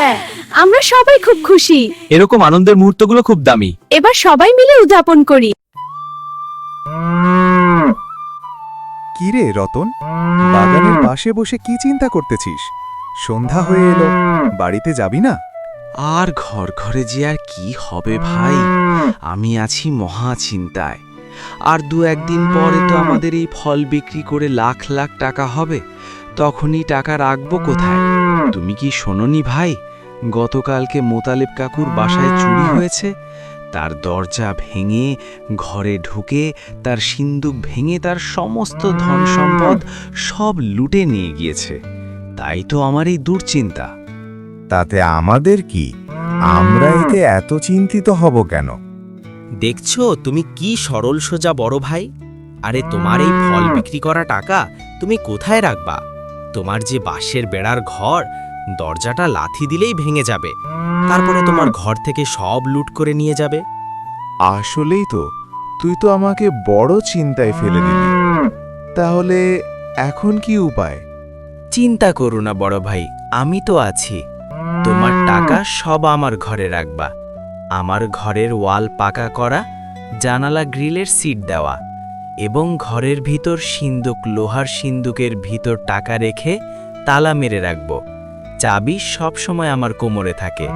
হ্যাঁ, আমরা সবাই খুব খুশি। এরকম আনন্দের মুহূর্তগুলো খুব দামি। এবার সবাই মিলে উদযাপন করি। কিরে রতন, বাগানের পাশে বসে কি চিন্তা করতেছিস? সন্ধ্যা হয়ে এলো, বাড়িতে যাবি না? আর ঘর ঘরে যে আর কি হবে ভাই, আমি আছি মহা চিন্তায়। আর দু একদিন পরে তো আমাদের এই ফল বিক্রি করে লাখ লাখ টাকা হবে, তখনই টাকা রাখবো কোথায়? তুমি কি শোনোনি ভাই, গতকালকে মোতালেব কাকুর বাসায় চুরি হয়েছে? তার দরজা ভেঙে ঘরে ঢুকে তার সিন্দুক ভেঙে তার সমস্ত ধন সম্পদ সব লুটে নিয়ে গিয়েছে। তাই তো আমার এই দুশ্চিন্তা। তাতে আমাদের কি? আমরা এতে এত চিন্তিত হব কেন? দেখছো তুমি কি সরল সোজা বড় ভাই। আরে তোমার এই ফল বিক্রি করা টাকা তুমি কোথায় রাখবা? তোমার যে বাঁশের বেড়ার ঘর, দরজাটা লাথি দিলেই ভেঙে যাবে, তারপরে তোমার ঘর থেকে সব লুট করে নিয়ে যাবে। আসলেই তো, তুই তো আমাকে বড় চিন্তায় ফেলে দিলি। তাহলে এখন কি উপায়? চিন্তা করো না বড় ভাই, আমি তো আছি। তোমার টাকা সব আমার ঘরে রাখবা। আমার ঘরের ওয়াল পাকা করা, জানালা গ্রিলের সিট দেওয়া, এবং ঘরের ভিতর সিন্দুক, লোহার সিন্দুকের ভিতর টাকা রেখে তালা মেরে রাখবো। চাবি সব সময় আমার কোমরে থাকে।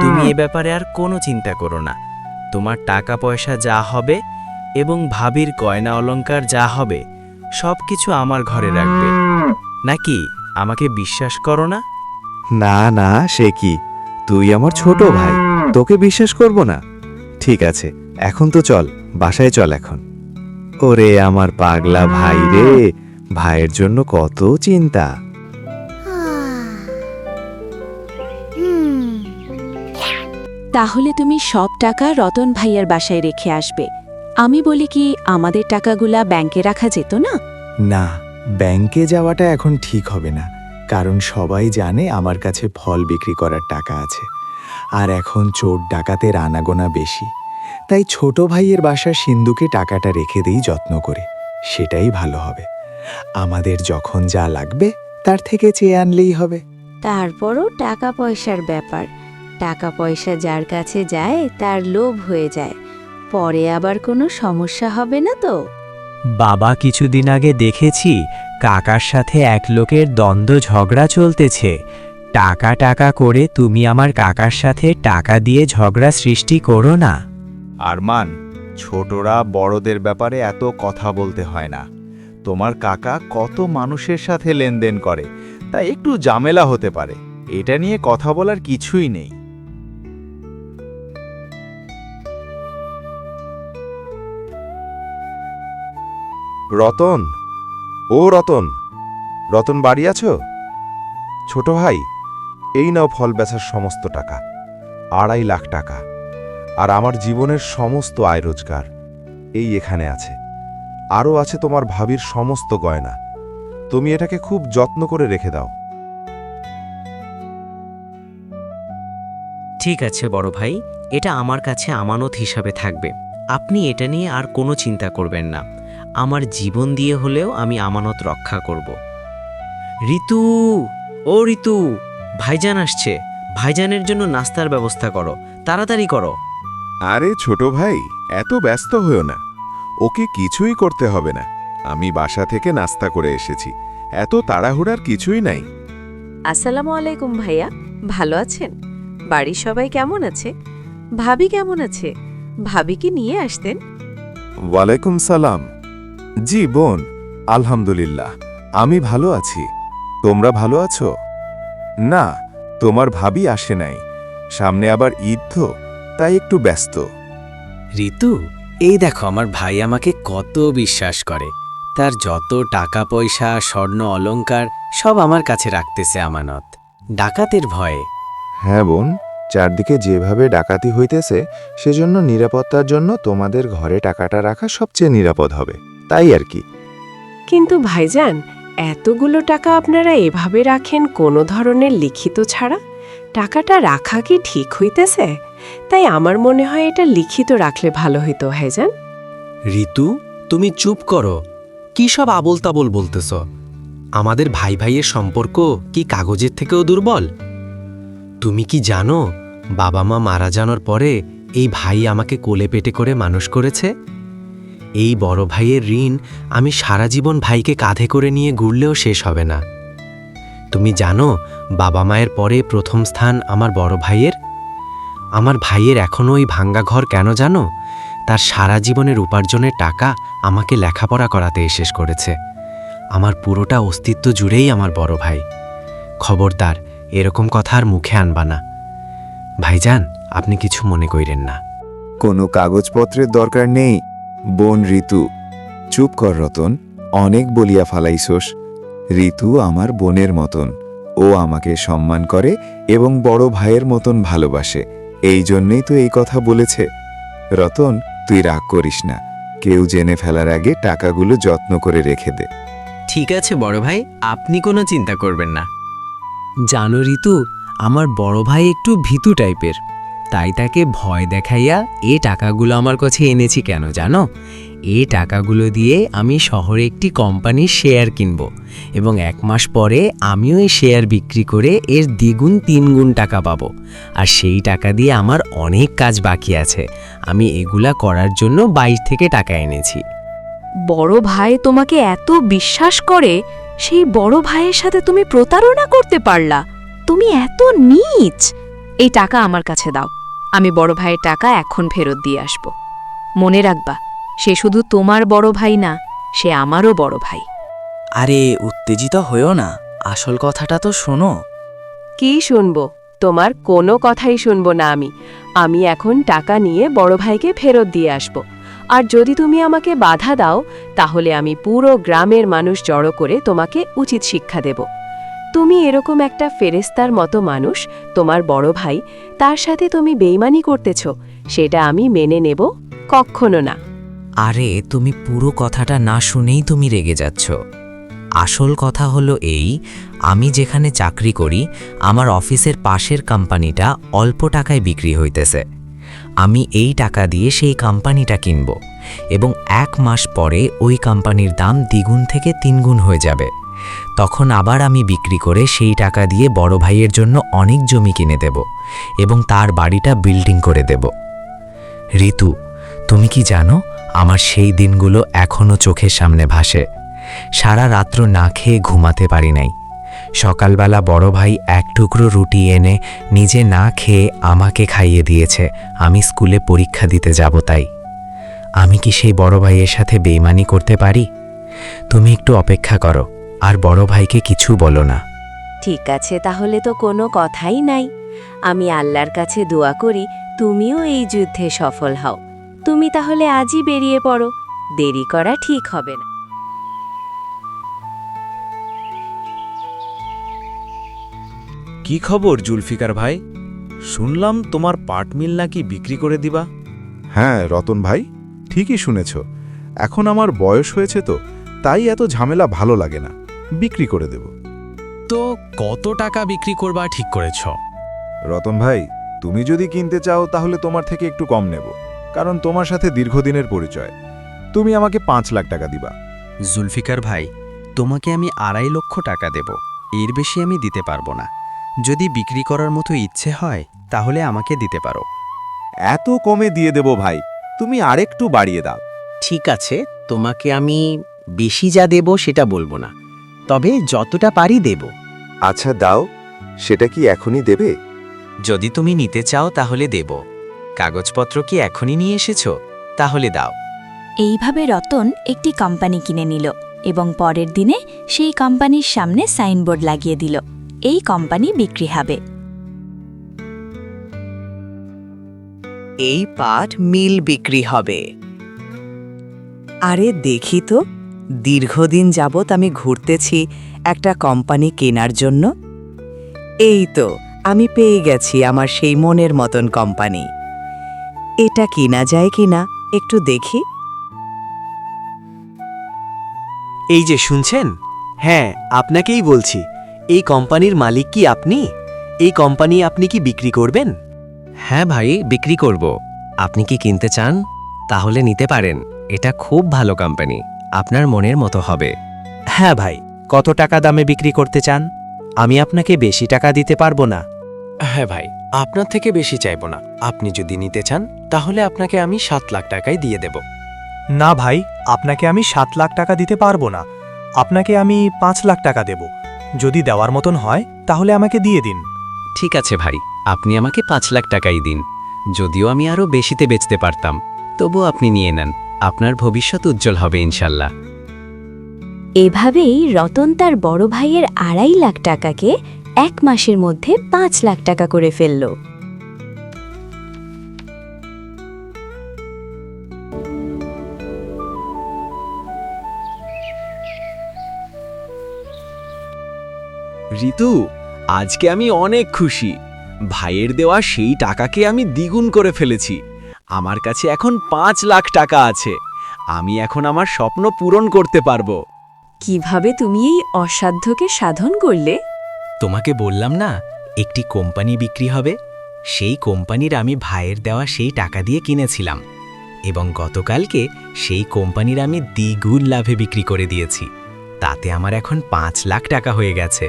তুমি এ ব্যাপারে আর কোনো চিন্তা করো না। তোমার টাকা পয়সা যা হবে এবং ভাবির গয়না অলংকার যা হবে সব কিছু আমার ঘরে রাখবে। নাকি আমাকে বিশ্বাস করো না? না না, সে কি, তুই আমার ছোট ভাই, তোকে বিশ্বাস করব না? ঠিক আছে, এখন তো চল, বাসায় চল এখন। ওরে আমার পাগলা ভাই রে, ভাইয়ের জন্য কত চিন্তা। তাহলে তুমি সব টাকা রতন ভাইয়ার বাসায় রেখে আসবে। আমি বলি কি, আমাদের টাকাগুলা ব্যাংকে রাখা যেত না? না, ব্যাংকে যাওয়াটা এখন ঠিক হবে না, কারণ সবাই জানে আমার কাছে ফল বিক্রি করার টাকা আছে। আর এখন চোর ডাকাতের আনাগোনা বেশি, তাই ছোট ভাইয়ের বাসার সিন্দুকে টাকাটা রেখে দেই যত্ন করে। সেটাই ভালো হবে। আমাদের যখন যা লাগবে তার থেকে চেয়ে আনলেই হবে। তারপরও টাকা পয়সার ব্যাপার, টাকা পয়সা যার কাছে যায় তার লোভ হয়ে যায়, পরে আবার কোনো সমস্যা হবে না তো? বাবা, কিছুদিন আগে দেখেছি কাকার সাথে এক লোকের দ্বন্দ্ব ঝগড়া চলতেছে। টাকা টাকা করে তুমি আমার কাকার সাথে টাকা দিয়ে ঝগড়া সৃষ্টি করো না। আরমান, ছোটরা বড়দের ব্যাপারে এত কথা বলতে হয় না। তোমার কাকা কত মানুষের সাথে লেনদেন করে, তাই একটু ঝামেলা হতে পারে। এটা নিয়ে কথা বলার কিছুই নেই। রতন, ও রতন, রতন বাড়ি আছো? ছোট ভাই, এই নাও ফল বেচার সমস্ত টাকা, 2.5 লাখ টাকা। আর আমার জীবনের সমস্ত আয় রোজগার এই এখানে আছে। আরও আছে তোমার ভাবির সমস্ত গয়না। তুমি এটাকে খুব যত্ন করে রেখে দাও। ঠিক আছে বড় ভাই, এটা আমার কাছে আমানত হিসাবে থাকবে। আপনি এটা নিয়ে আর কোনো চিন্তা করবেন না। আমার জীবন দিয়ে হলেও আমি আমানত রক্ষা করব। ঋতু, ও ঋতু, ভাইজান আসছে। ভাইজানের জন্য নাস্তার ব্যবস্থা করো, তাড়াতাড়ি করো। আরে ছোট ভাই, এত ব্যস্ত হয়েও না, ওকে কিছুই করতে হবে না। আমি বাসা থেকে নাস্তা করে এসেছি, এত তাড়াহুড়ার কিছুই নাই। আসসালামু আলাইকুম ভাইয়া, ভালো আছেন? বাড়ির সবাই কেমন আছে? ভাবি কেমন আছে? ভাবিকে নিয়ে আসতেন। ওয়ালাইকুম সালাম। জি বোন, আলহামদুলিল্লাহ আমি ভালো আছি। তোমরা ভালো আছো? না, তোমার ভাবি আসে নাই, সামনে আবার ঈদ তো, তাই একটু ব্যস্ত। ঋতু, এই দেখো আমার ভাই আমাকে কত বিশ্বাস করে। তার যত টাকা পয়সা, স্বর্ণ অলংকার সব আমার কাছে রাখতেছে আমানত, ডাকাতের ভয়ে। হ্যাঁ বোন, চারদিকে যেভাবে ডাকাতি হইতেছে, সেজন্য নিরাপত্তার জন্য তোমাদের ঘরে টাকাটা রাখা সবচেয়ে নিরাপদ হবে, তাই আর কি। কিন্তু ভাইজান, এতগুলো টাকা আপনারা এভাবে রাখেন কোনো ধরনের লিখিত ছাড়া? টাকাটা রাখা কি ঠিক হইতেছে? তাই আমার মনে হয় এটা লিখিত রাখলে ভালো হইতো ভাইজান। ঋতু, তুমি চুপ করো। কি সব আবোল তাবোল বলতেছ? আমাদের ভাই ভাইয়ের সম্পর্ক কি কাগজের থেকেও দুর্বল? তুমি কি জানো বাবা মা মারা যাওয়ার পরে এই ভাই আমাকে কোলে পেটে করে মানুষ করেছে? এই বড় ভাইয়ের ঋণ আমি সারা জীবন ভাইকে কাঁধে করে নিয়ে ঘুরলেও শেষ হবে না। তুমি জানো বাবা মায়ের পরে প্রথম স্থান আমার বড় ভাইয়ের? আমার ভাইয়ের এখনও ওই ভাঙ্গা ঘর কেন জানো? তার সারা জীবনের উপার্জনের টাকা আমাকে লেখাপড়া করাতে শেষ করেছে। আমার পুরোটা অস্তিত্ব জুড়েই আমার বড় ভাই। খবরদার এরকম কথা আর মুখে আনবা না। ভাইজান, আপনি কিছু মনে কইরেন না। কোনো কাগজপত্রের দরকার নেই। বোন ঋতু, চুপ কর রতন, অনেক বলিয়া ফালাইছোস। ঋতু আমার বোনের মতন, ও আমাকে সম্মান করে এবং বড় ভাইয়ের মতন ভালোবাসে, এই জন্যেই তো এই কথা বলেছে। রতন, তুই রাগ করিস না, কেউ জেনে ফেলার আগে টাকাগুলো যত্ন করে রেখে দে। ঠিক আছে বড় ভাই, আপনি কোনো চিন্তা করবেন না। জানো ঋতু, আমার বড় ভাই একটু ভীতু টাইপের, তাই তাকে ভয় দেখাইয়া এ টাকাগুলো আমার কাছে এনেছি। কেন জানো? এই টাকাগুলো দিয়ে আমি শহরে একটি কোম্পানির শেয়ার কিনব এবং 1 মাস পরে আমিও এই শেয়ার বিক্রি করে এর দ্বিগুণ 3 গুণ টাকা পাবো। আর সেই টাকা দিয়ে আমার অনেক কাজ বাকি আছে, আমি এগুলা করার জন্য বাইরে থেকে টাকা এনেছি। বড় ভাই তোমাকে এত বিশ্বাস করে, সেই বড় ভাইয়ের সাথে তুমি প্রতারণা করতে পারলা? তুমি এত নীচ! এই টাকা আমার কাছে দাও, আমি বড় ভাইয়ের টাকা এখন ফেরত দিয়ে আসব। মনে রাখবা, সে শুধু তোমার বড় ভাই না, সে আমারও বড় ভাই। আরে উত্তেজিত হয়েও না, আসল কথাটা তো শোনো। কি শুনবো? তোমার কোনো কথাই শুনবো না আমি। আমি এখন টাকা নিয়ে বড় ভাইকে ফেরত দিয়ে আসব। আর যদি তুমি আমাকে বাধা দাও, তাহলে আমি পুরো গ্রামের মানুষ জড়ো করে তোমাকে উচিত শিক্ষা দেব। তুমি এরকম একটা ফেরেস্তার মতো মানুষ, তোমার বড় ভাই, তার সাথে তুমি বেইমানি করতেছ, সেটা আমি মেনে নেব কখনো না। আরে তুমি পুরো কথাটা না শুনেই তুমি রেগে যাচ্ছ। আসল কথা হলো এই, আমি যেখানে চাকরি করি আমার অফিসের পাশের কোম্পানিটা অল্প টাকায় বিক্রি হইতেছে। আমি এই টাকা দিয়ে সেই কোম্পানিটা কিনব এবং 1 মাস পরে ওই কোম্পানির দাম 2 গুণ থেকে 3 গুণ হয়ে যাবে। তখন আবার আমি বিক্রি করে সেই টাকা দিয়ে বড় ভাইয়ের জন্য অনেক জমি কিনে দেব এবং তার বাড়িটা বিল্ডিং করে দেব। ঋতু, তুমি কি জানো, আমার সেই দিনগুলো এখনো চোখের সামনে ভাসে। সারা রাত্র না খেয়ে ঘুমাতে পারি নাই। সকালবেলা বড় ভাই 1 টুকরো রুটি এনে নিজে না খেয়ে আমাকে খাইয়ে দিয়েছে, আমি স্কুলে পরীক্ষা দিতে যাব তাই। আমি কি সেই বড় ভাইয়ের সাথে বেইমানি করতে পারি? তুমি একটু অপেক্ষা করো আর বড় ভাইকে কিছু বলো না। ঠিক আছে, তাহলে তো কোনো কথাই নাই। আমি আল্লাহর কাছে দোয়া করি তুমিও এই যুদ্ধে সফল হও। তুমি তাহলে আজই বেরিয়ে পড়ো, দেরি করা ঠিক হবে না। কি খবর জুলফিকার ভাই? শুনলাম তোমার পাট মিল নাকি বিক্রি করে দিবা? হ্যাঁ রতন ভাই, ঠিকই শুনেছ। এখন আমার বয়স হয়েছে তো, তাই এত ঝামেলা ভালো লাগে না, বিক্রি করে দেব। তো কত টাকা বিক্রি করবা ঠিক করেছ? রতন ভাই, তুমি যদি কিনতে চাও তাহলে তোমার থেকে একটু কম নেব, কারণ তোমার সাথে দীর্ঘদিনের পরিচয়। তুমি আমাকে 5 লাখ টাকা দিবা। জুলফিকার ভাই, তোমাকে আমি 2.5 লক্ষ টাকা দেব, এর বেশি আমি দিতে পারবো না। যদি বিক্রি করার মতো ইচ্ছে হয় তাহলে আমাকে দিতে পারো। এত কমে দিয়ে দেব ভাই, তুমি আরেকটু বাড়িয়ে দাও। ঠিক আছে, তোমাকে আমি বেশি যা দেব সেটা বলবো না, তবে যতটা পারি দেব। আচ্ছা দাও, সেটা কি এখনই দেবে? যদি তুমি নিতে চাও তাহলে দেব। কাগজপত্র কি এখনই নিয়ে এসেছো? তাহলে দাও। এইভাবে রতন একটি কোম্পানি কিনে নিল এবং পরের দিনে সেই কোম্পানির সামনে সাইনবোর্ড লাগিয়ে দিল, এই কোম্পানি বিক্রি হবে। এই পাট মিল বিক্রি হবে। আরে দেখি তো, দীর্ঘদিন যাবৎ আমি ঘুরতেছি একটা কোম্পানি কেনার জন্য। এই তো আমি পেয়ে গেছি আমার সেই মনের মতন কোম্পানি। এটা কেনা যায় কিনা একটু দেখি। এই যে শুনছেন, হ্যাঁ আপনাকেই বলছি। এই কোম্পানির মালিক কি আপনি? এই কোম্পানি আপনি কি বিক্রি করবেন? হ্যাঁ ভাই, বিক্রি করব। আপনি কি কিনতে চান? তাহলে নিতে পারেন। এটা খুব ভালো কোম্পানি, আপনার মনের মতো হবে। হ্যাঁ ভাই, কত টাকা দামে বিক্রি করতে চান? আমি আপনাকে বেশি টাকা দিতে পারবো না। হ্যাঁ ভাই, আপনার থেকে বেশি চাইব না। আপনি যদি নিতে চান তাহলে আপনাকে আমি 7 লাখ টাকাই দিয়ে দেব। না ভাই, আপনাকে আমি 7 লাখ টাকা দিতে পারবো না। আপনাকে আমি 5 লাখ টাকা দেব। যদি দেওয়ার মতন হয় তাহলে আমাকে দিয়ে দিন। ঠিক আছে ভাই, আপনি আমাকে 5 লাখ টাকাই দিন। যদিও আমি আরও বেশিতে বেচতে পারতাম, তবু আপনি নিয়ে নেন। আপনার ভবিষ্যৎ উজ্জ্বল হবে ইনশাল্লাহ। এভাবেই রতন তার বড় ভাইয়ের 2.5 লাখ টাকাকে 1 মাসের মধ্যে 5 লাখ টাকা করে ফেলল। ঋতু, আজকে আমি অনেক খুশি। ভাইয়ের দেওয়া সেই টাকাকে আমি দ্বিগুণ করে ফেলেছি। আমার কাছে এখন 5 লাখ টাকা আছে। আমি এখন আমার স্বপ্ন পূরণ করতে পারবো। কিভাবে তুমি এই অসাধ্যকে সাধন করলে? তোমাকে বললাম না একটি কোম্পানি বিক্রি হবে, সেই কোম্পানির আমি ভাইয়ের দেওয়া সেই টাকা দিয়ে কিনেছিলাম এবং গতকালকে সেই কোম্পানির আমি দ্বিগুণ লাভে বিক্রি করে দিয়েছি। তাতে আমার এখন 5 লাখ টাকা হয়ে গেছে।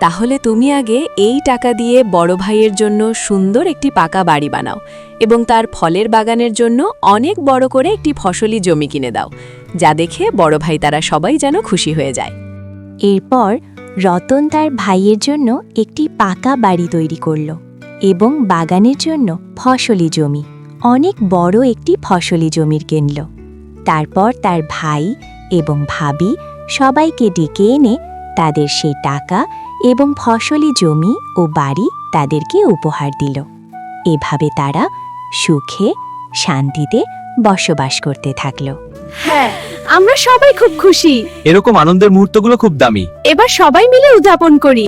তাহলে তুমি আগে এই টাকা দিয়ে বড় ভাইয়ের জন্য সুন্দর একটি পাকা বাড়ি বানাও এবং তার ফলের বাগানের জন্য অনেক বড় করে একটি ফসলি জমি কিনে দাও, যা দেখে বড় ভাই তারা সবাই যেন খুশি হয়ে যায়। এরপর রতন তার ভাইয়ের জন্য একটি পাকা বাড়ি তৈরি করল এবং বাগানের জন্য ফসলি জমি, অনেক বড় একটি ফসলি জমির কিনল। তারপর তার ভাই এবং ভাবি সবাইকে ডেকে এনে তাদের সেই টাকা এবং ফসলি জমি ও বাড়ি তাদেরকে উপহার দিল। এভাবে তারা সুখে শান্তিতে বসবাস করতে থাকল। হ্যাঁ, আমরা সবাই খুব খুশি। এরকম আনন্দের মুহূর্তগুলো খুব দামি। এবার সবাই মিলে উদযাপন করি।